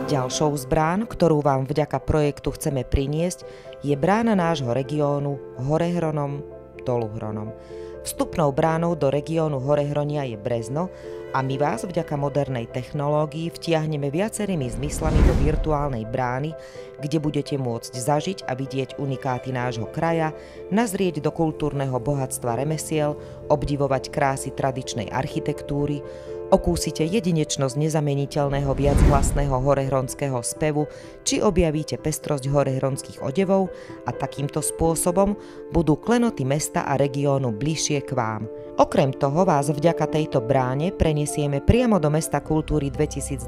Ďalšou z brán, ktorú vám vďaka projektu chceme priniesť, je brána nášho regiónu Horehronom Doluhronom. Vstupnou bránou do regiónu Horehronia je Brezno a my vás vďaka modernej technológii vtiahneme viacerými zmyslami do virtuálnej brány, kde budete môcť zažiť a vidieť unikáty nášho kraja, nazrieť do kultúrneho bohatstva remesiel, obdivovať krásy tradičnej architektúry, okúsite jedinečnosť nezameniteľného viachlasného horehronského spevu, či objavíte pestrosť horehronských odevov a takýmto spôsobom budú klenoty mesta a regiónu bližšie k vám. Okrem toho vás vďaka tejto bráne prenesieme priamo do Mesta kultúry 2024,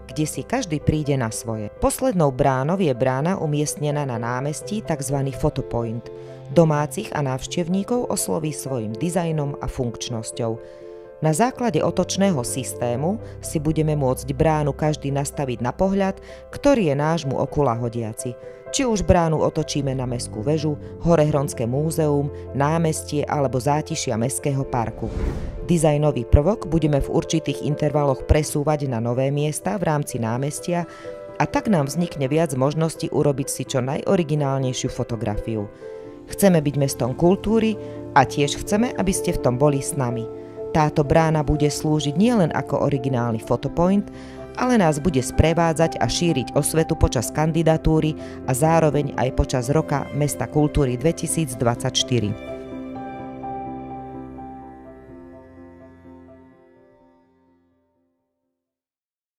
kde si každý príde na svoje. Poslednou bránou je brána umiestnená na námestí, tzv. Photopoint. Domácich a návštevníkov osloví svojim dizajnom a funkčnosťou. Na základe otočného systému si budeme môcť bránu každý nastaviť na pohľad, ktorý je nášmu oku lahodiaci. Či už bránu otočíme na Mestskú väžu, Horehronské múzeum, námestie alebo zátišia Mestského parku. Dizajnový prvok budeme v určitých intervaloch presúvať na nové miesta v rámci námestia a tak nám vznikne viac možností urobiť si čo najoriginálnejšiu fotografiu. Chceme byť mestom kultúry a tiež chceme, aby ste v tom boli s nami. Táto brána bude slúžiť nielen ako originálny fotopoint, ale nás bude sprevádzať a šíriť osvetu počas kandidatúry a zároveň aj počas roka Mesta kultúry 2024.